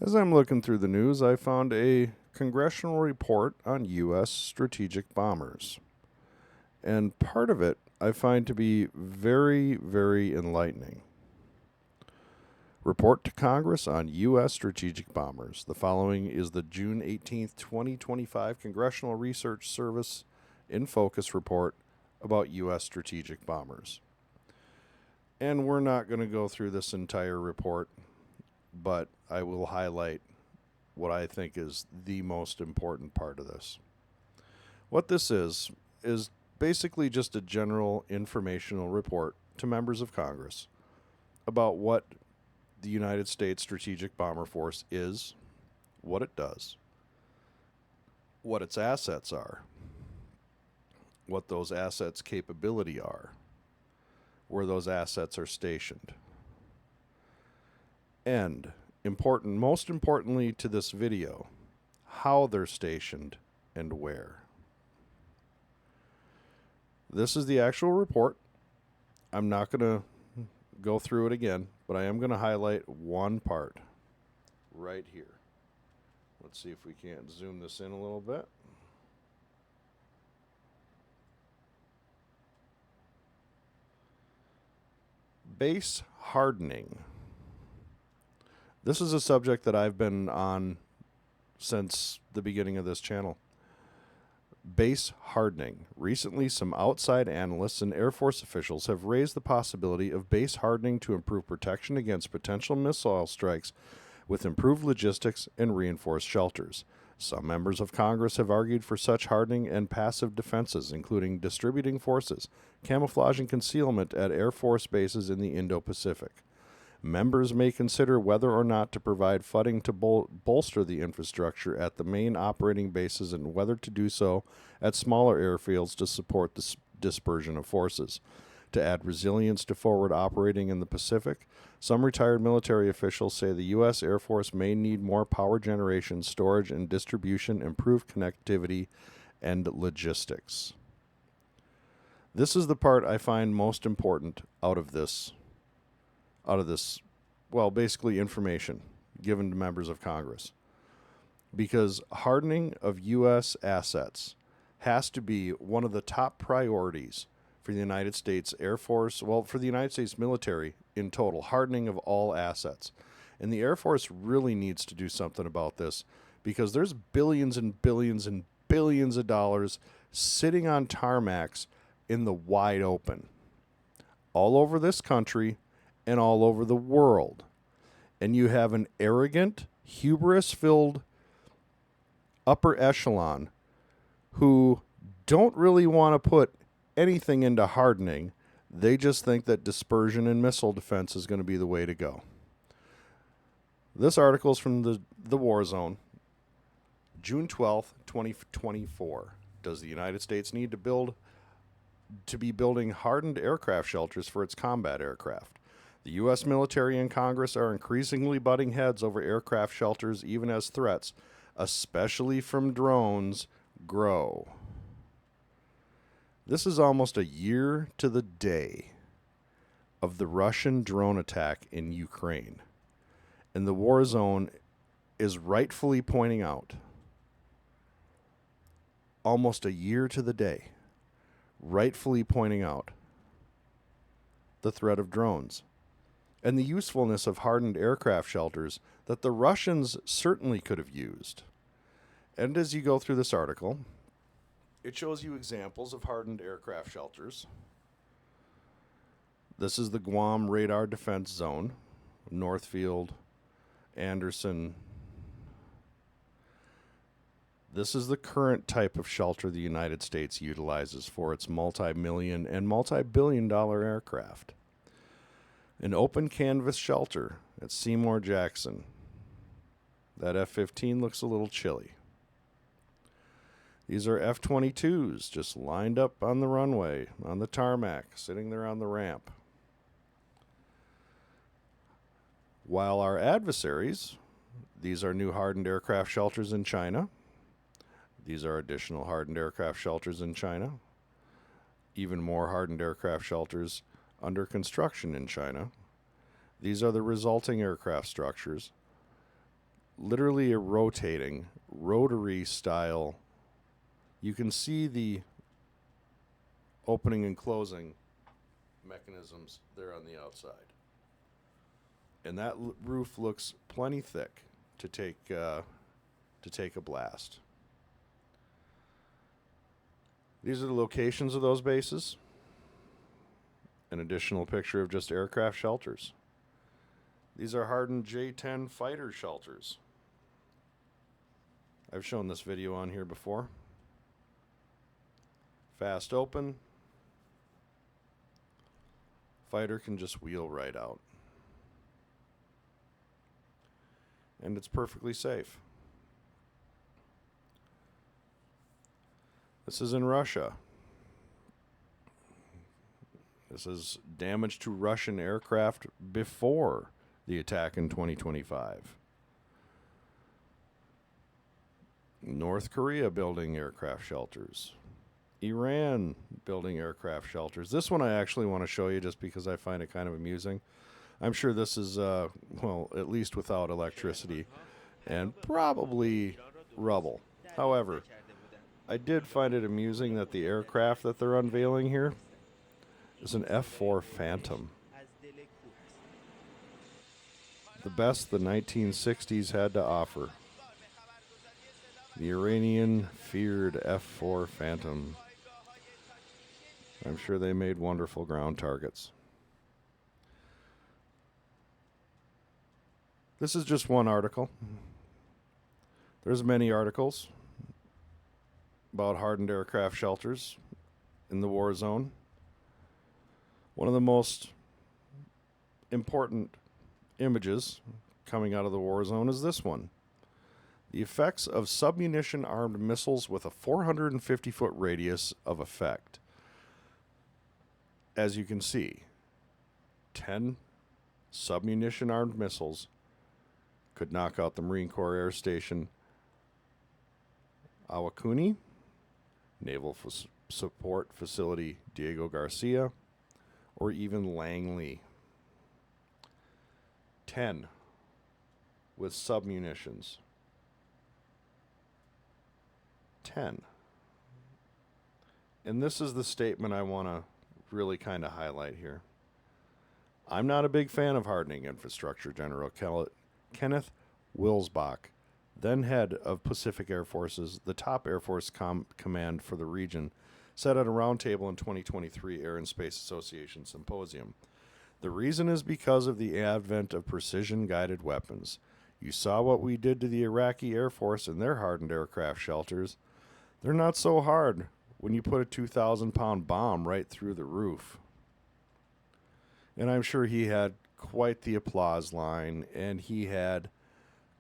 As I'm looking through the news, I found a congressional report on U.S. strategic bombers. And part of it I find to be very, very enlightening. Report to Congress on U.S. strategic bombers. The following is the June 18th, 2025 Congressional Research Service in Focus report about U.S. strategic bombers. And we're not going to go through this entire report, but I will highlight what I think is the most important part of this. What this is basically just a general informational report to members of Congress about what the United States Strategic Bomber Force is, what it does, what its assets are, what those assets' capability are, where those assets are stationed. And most importantly to this video, how they're stationed and where. This is the actual report. I'm not going to go through it again, but I am going to highlight one part right here. Let's see if we can't zoom this in a little bit. Base hardening. This is a subject that I've been on since the beginning of this channel. Base hardening. Recently, some outside analysts and Air Force officials have raised the possibility of base hardening to improve protection against potential missile strikes with improved logistics and reinforced shelters. Some members of Congress have argued for such hardening and passive defenses, including distributing forces, camouflage and concealment at Air Force bases in the Indo-Pacific. Members may consider whether or not to provide funding to bolster the infrastructure at the main operating bases and whether to do so at smaller airfields to support the dispersion of forces. To add resilience to forward operating in the Pacific, some retired military officials say the U.S. Air Force may need more power generation, storage, and distribution, improved connectivity, and logistics. This is the part I find most important out of this, well, basically information given to members of Congress. Because hardening of U.S. assets has to be one of the top priorities for the United States Air Force, well, for the United States military in total, hardening of all assets. And the Air Force really needs to do something about this because there's billions and billions and billions of dollars sitting on tarmacs in the wide open, all over this country and all over the world. And you have an arrogant, hubris-filled upper echelon who don't really want to put anything into hardening. They just think that dispersion and missile defense is going to be the way to go. This article is from the War Zone, June 12th, 2024. Does the United States need to be building hardened aircraft shelters for its combat aircraft? The U.S. military and Congress are increasingly butting heads over aircraft shelters even as threats, especially from drones, grow. This is almost a year to the day of the Russian drone attack in Ukraine, and the War Zone is rightfully pointing out, almost a year to the day, rightfully pointing out the threat of drones and the usefulness of hardened aircraft shelters that the Russians certainly could have used. And as you go through this article, it shows you examples of hardened aircraft shelters. This is the Guam Radar Defense Zone, Northfield, Anderson. This is the current type of shelter the United States utilizes for its multi-million and multi-billion-dollar aircraft. An open canvas shelter at Seymour Jackson. That F-15 looks a little chilly. These are F-22s just lined up on the runway, on the tarmac, sitting there on the ramp. While our adversaries, these are new hardened aircraft shelters in China. These are additional hardened aircraft shelters in China. Even more hardened aircraft shelters under construction in China. These are the resulting aircraft structures. literally a rotating, rotary style. You can see the opening and closing mechanisms there on the outside. And that roof looks plenty thick to take a blast. These are the locations of those bases. An additional picture of just aircraft shelters. These are hardened J-10 fighter shelters. I've shown this video on here before. Fast open. Fighter can just wheel right out. And it's perfectly safe. This is in Russia. This is damage to Russian aircraft before the attack in 2025. North Korea building aircraft shelters. Iran building aircraft shelters. This one I actually want to show you just because I find it kind of amusing. I'm sure this is, well, at least without electricity and probably rubble. However, I did find it amusing that the aircraft that they're unveiling here is an F-4 Phantom. The best the 1960s had to offer. The Iranian feared F-4 Phantom. I'm sure they made wonderful ground targets. This is just one article. There's many articles about hardened aircraft shelters in the war zone. One of the most important images coming out of the war zone is this one. The effects of submunition-armed missiles with a 450-foot radius of effect. As you can see, 10 submunition-armed missiles could knock out the Marine Corps Air Station Awakuni, Naval Support Facility Diego Garcia, or even Langley. 10 with submunitions. 10. And this is the statement I want to really kind of highlight here. I'm not a big fan of hardening infrastructure, General Kenneth Wilsbach, then head of Pacific Air Forces, the top Air Force command for the region, said at a roundtable in 2023 Air and Space Association Symposium. The reason is because of the advent of precision-guided weapons. You saw what we did to the Iraqi Air Force and their hardened aircraft shelters. They're not so hard when you put a 2,000-pound bomb right through the roof. And I'm sure he had quite the applause line, and he had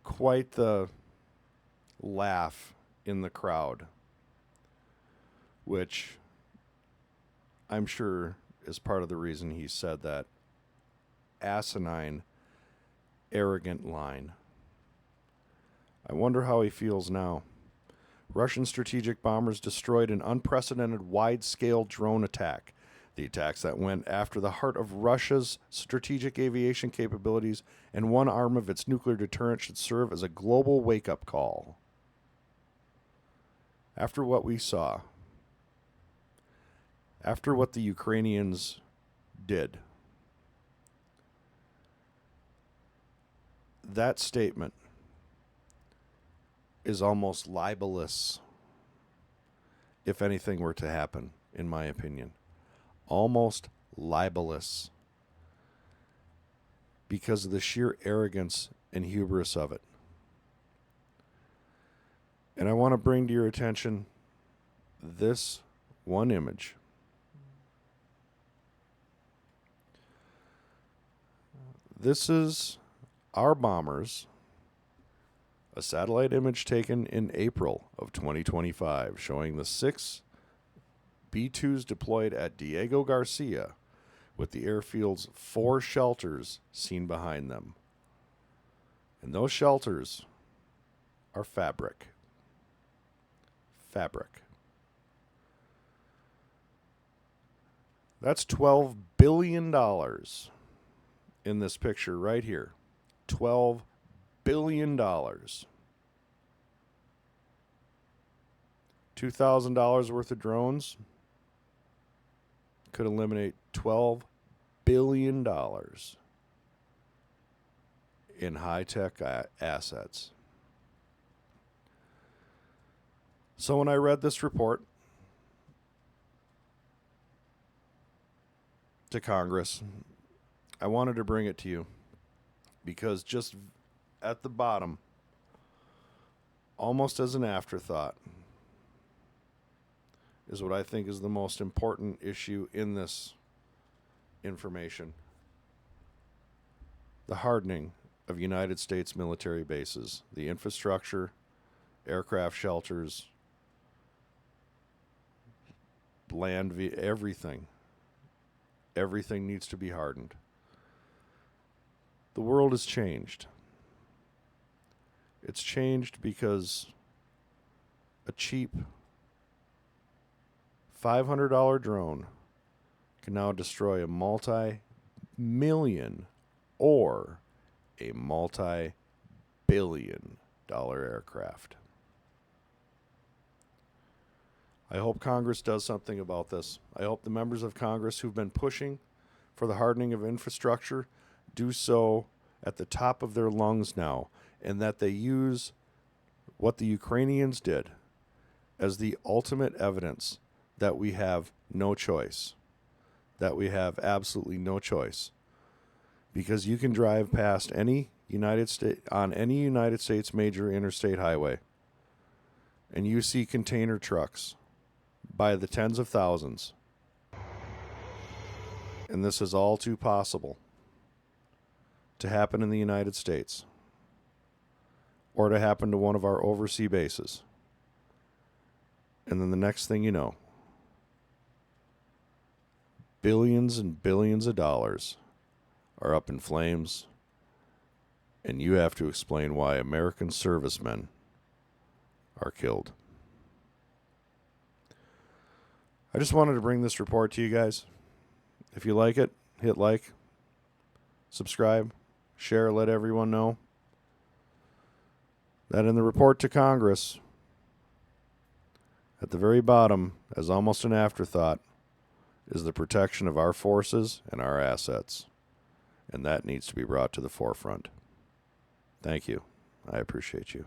quite the laugh in the crowd, which I'm sure is part of the reason he said that asinine, arrogant line. I wonder how he feels now. Russian strategic bombers destroyed an unprecedented wide-scale drone attack. The attacks that went after the heart of Russia's strategic aviation capabilities and one arm of its nuclear deterrent should serve as a global wake-up call. After what we saw, after what the Ukrainians did, that statement is almost libelous if anything were to happen, in my opinion. Almost libelous because of the sheer arrogance and hubris of it. And I want to bring to your attention this one image. This is our bombers, a satellite image taken in April of 2025 showing the 6 B-2s deployed at Diego Garcia with the airfield's 4 shelters seen behind them. And those shelters are fabric. Fabric. That's $12 billion in this picture right here. $12 billion. $2,000 worth of drones could eliminate $12 billion in high-tech assets. So when I read this report to Congress, I wanted to bring it to you because just at the bottom, almost as an afterthought, is what I think is the most important issue in this information. The hardening of United States military bases, the infrastructure, aircraft shelters, land, everything. Everything needs to be hardened. The world has changed. It's changed because a cheap $500 drone can now destroy a multi-million or a multi-billion-dollar aircraft. I hope Congress does something about this. I hope the members of Congress who've been pushing for the hardening of infrastructure do so at the top of their lungs now, and that they use what the Ukrainians did as the ultimate evidence that we have no choice, that we have absolutely no choice. Because you can drive past any United States major interstate highway, and you see container trucks by the tens of thousands. And this is all too possible to happen in the United States or to happen to one of our overseas bases. And then the next thing you know, billions and billions of dollars are up in flames, and you have to explain why American servicemen are killed. I just wanted to bring this report to you guys. If you like it, hit like, subscribe, share, let everyone know that in the report to Congress, at the very bottom, as almost an afterthought, is the protection of our forces and our assets. And that needs to be brought to the forefront. Thank you. I appreciate you.